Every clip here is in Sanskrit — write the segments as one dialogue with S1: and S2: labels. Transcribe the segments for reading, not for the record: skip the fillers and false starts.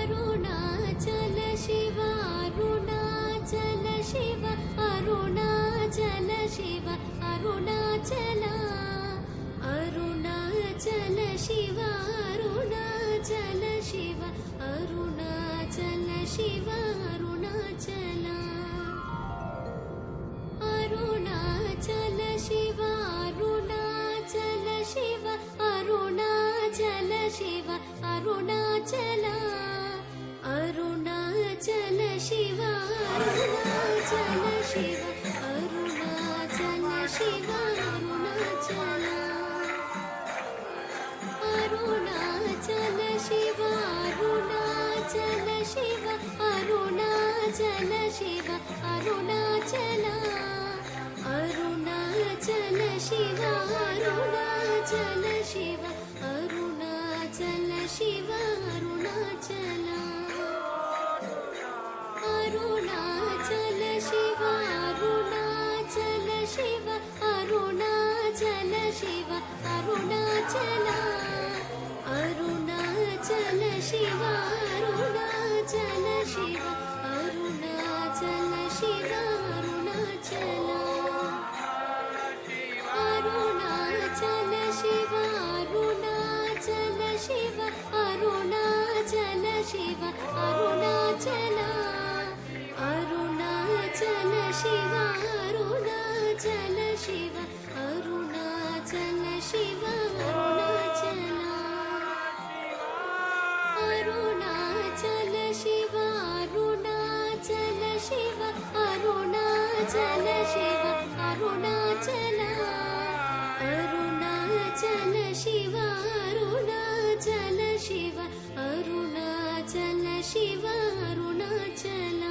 S1: अरुणाचल शिव अरुणाचल शिव अरुणाचल शिव अरुणाचल अरुणाचल शिव अरुणाचल शिव अरुणाचल शिव अरुणाचल अरुणाचल शिव अरुणाचल शिव अरुणाचल शिव अरुणाचल अरुणाचल शिव अरुणाचल शिव अरुणाचल शिव अरुणाचल अरुणाचल शिव अरुणाचल शिव अरुणाचल शिव अरुणाचल अरुणाचल शिव अरुणाचल शिव अरुणाचल शिव अरुणाचल अरुणाचल शिव अरुणाचल शिव अरुणाचल शिव अरुणाचल अरुणाचल शिव अरुणाचल शिव अरुणाचल शिव अरुणाचल अरुणाचल शिव अरुणाचल शिव अरुणाचल शिव अरुणाचल अरुणाचल शिव अरुणाचल शिव अरुणाचल शिव अरुणाचल अरुणाचल शिव अरुणाचल शिव अरुणाचल शिव अरुणाचल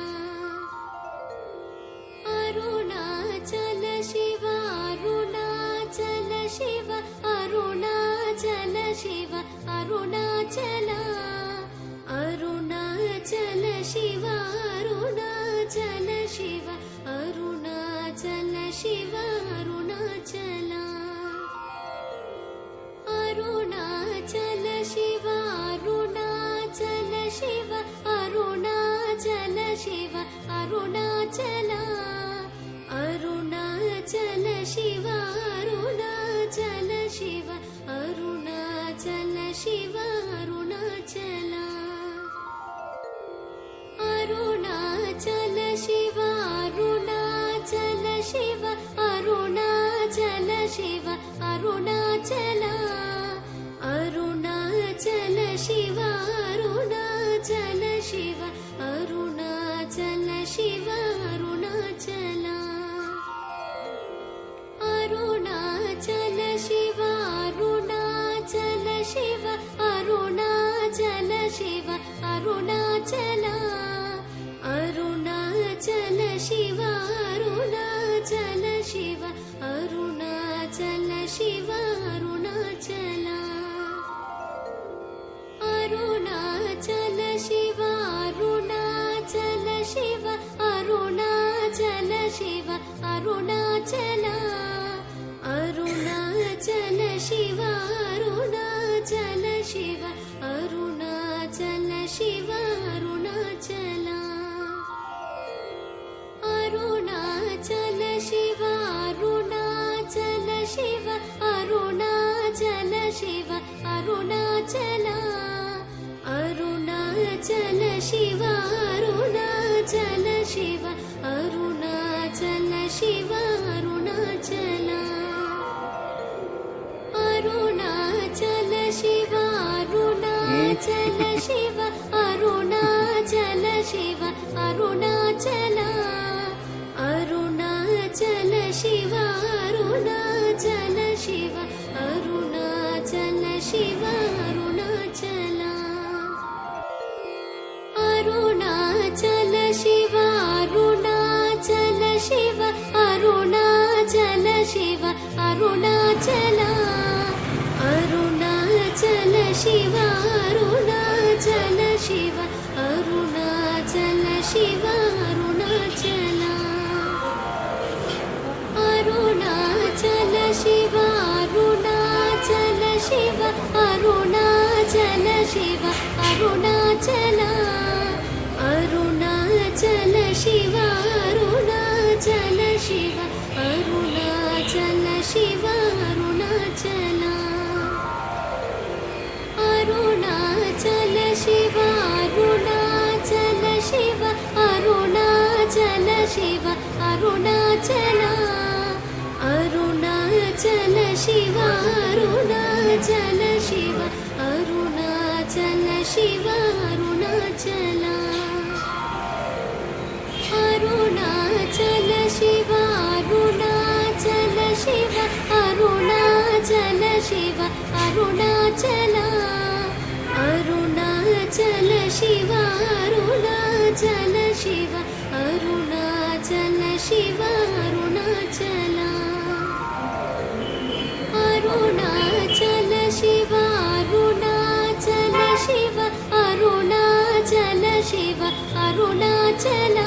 S1: अरुणाचल शिव अरुणाचल शिव अरुणाचल शिव अरुणाचल अरुणाचल शिव अरुणाचल शिव अरुणाचल शिव अरुणाचल अरुणाचल शिव अरुणाचल शिव अरुणाचल शिव अरुणाचल अरुणाचल शिव अरुणाचल शिव अरुणाचल शिव अरुणाचल अरुणाचल शिव अरुणाचल शिव अरुणाचल शिव अरुणाचल अरुणाचल शिव अरुणाचल शिव अरुणाचल शिव अरुणाचल अरुणाचल शिव अरुणाचल शिव अरुणाचल शिव अरुणाचल अरुणाचल शिव अरुणाचल शिव अरुणाचल शिव अरुणाचल अरुणाचल शिव अरुणाचल शिव अरुणाचल शिव अरुणाचल अरुणाचल शिव अरुणाचल शिव अरुणाचल शिव अरुणाचल अरुणाचल शिव अरुणाचल शिव अरुणाचल शिव अरुणाचल अरुणाचल शिव अरुणाचल शिव अरुणाचल शिव अरुणाचल अरुणाचल शिव अरुणाचल शिव अरुणाचल शिव अरुणाचल अरुणाचल शिव अरुणाचल शिव अरुणाचल शिव अरुणाचल अरुणाचल शिव अरुणाचल शिव अरुणाचल शिव अरुणाचल अरुणाचल शिव अरुणाचल शिव अरुणाचल शिव अरुणाचल अरुणाचल शिव अरुणाचल शिव अरुणाचल शिव अरुणाचल अरुणाचल शिव अरुणाचल शिव अरुणाचल ಶಿವ ಅರುಣಾಚಲ ಅರುಣಾಚಲ ಶಿವ ಅರುಣಾಚಲ ಶಿವ ಅರುಣಾಚಲ ಶಿವ ಅರುಣಾಚಲ ಅರುಣಾಚಲ ಶಿವ ಅರುಣಾಚಲ ಶಿವ ಅರುಣಾಚಲ ಶಿವ ಅರುಣಾಚಲ ಅರುಣಾಚಲ ಶಿವ ಅರುಣಾಚಲ ಶಿವ ಅರುಣಾಚಲ ಶಿವ ಅರುಣಾಚಲ ಅರುಣಾಚಲ ಶಿವ ಅರುಣಾಚಲ ಶಿವ ಅರುಣಾಚಲ ಶಿವ ಅರುಣಾಚಲ ಅರುಣಾಚಲ ಶಿವ ಅರುಣಾಚಲ ಶಿವ ಅರುಣಾಚಲ ಶಿವ ಅರುಣಾಚಲ ಅರುಣಾಚಲ ಶಿವ ಅರುಣಾಚಲ ಶಿವ ಅರುಣಾಚಲ ಶಿವ ಅರುಣಾಚಲ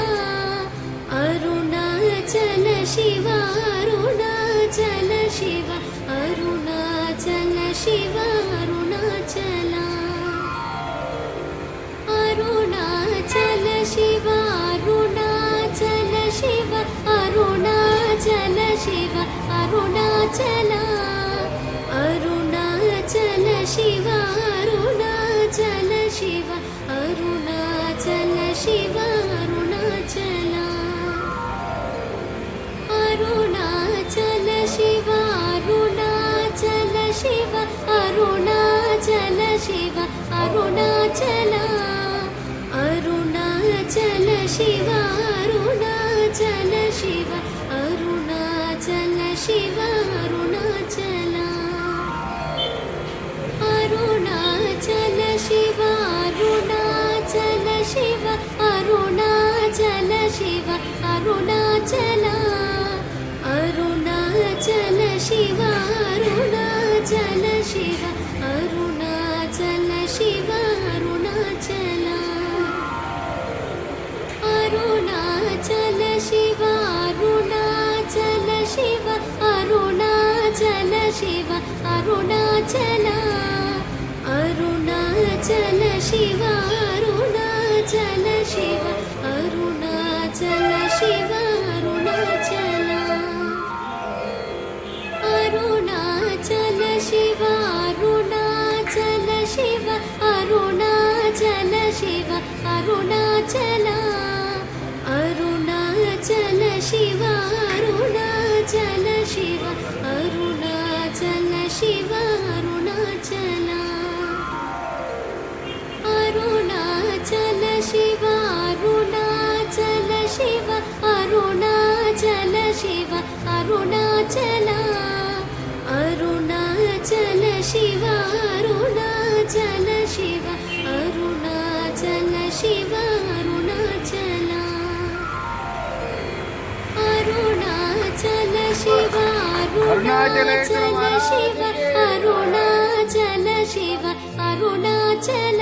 S1: ಅರುಣಾಚಲ ಶಿವ ಅರುಣಾಚಲ ಶಿವ ಅರುಣಾಚಲ ಶಿವ ಅರುಣಾಚಲ ಅರುಣಾಚಲ ಶಿವ ಅರುಣಾಚಲ ಶಿವ ಅರುಣಾಚಲ ಶಿವ ಅರುಣಾಚಲ ಅರುಣಾಚಲ ಶಿವ ಅರುಣಾಚಲ ಶಿವ ಅರುಣಾಚಲ ಶಿವ ಅರುಣಾಚಲ ಅರುಣಾಚಲ ಶಿವ ಅರುಣಾಚಲ ಶಿವ ಅರುಣಾಚಲ ಶಿವ ಅರುಣಾಚಲ ಅರುಣಾಚಲ ಶಿವ ಅರುಣಾಚಲ ಶಿವ ಅರುಣಾಚಲ ಶಿವ ಅರುಣಾಚಲ ಅರುಣಾಚಲ ಶಿವ ಅರುಣಾಚಲ ಶಿವ ಅರುಣಾಚಲ ಶಿವ ಅರುಣಾಚಲ ಅರುಣಾಚಲ ಶಿವ ಅರುಣಾಚಲ ಶಿವ ಅರುಣಾಚಲ ಶಿವ ಅರುಣಾಚಲ ಅರುಣಾಚಲ ಶಿವ ಅರುಣಾಚಲ ಶಿವ ಅರುಣಾಚಲ ಶಿವ ಅರುಣಾಚಲ ಅರುಣಾಚಲ ಶಿವ ಅರುಣಾಚಲ ಶಿವ ಅರುಣಾಚಲ ಶಿವ ಅರುಣಾಚಲ ಅರುಣಾಚಲ ಶಿವ ಅರುಣಾಚಲ ಶಿವ ಅರುಣಾಚಲ ಶಿವ ಅರುಣಾಚಲ ಅರುಣಾಚಲ ಶಿವ ಅರುಣಾಚಲ ಶಿವ ಅರುಣಾಚಲ ಶಿವ ಅರುಣಾಚಲ ಅರುಣಾಚಲ ಶಿವ ಅರುಣಾಚಲ ಶಿವ ಅರುಣಾಚಲ ಶಿವ ಅರುಣಾಚಲ ಅರುಣಾಚಲ ಶಿವ ಅರುಣಾಚಲ ಶಿವ ಅರುಣಾಚಲ ಶಿವ ಅರುಣಾಚಲ ಅರುಣಾಚಲ ಶಿವ ಅರುಣಾಚಲ ಶಿವ ಅರುಣಾಚಲ ಶಿವ ಅರುಣಾಚಲ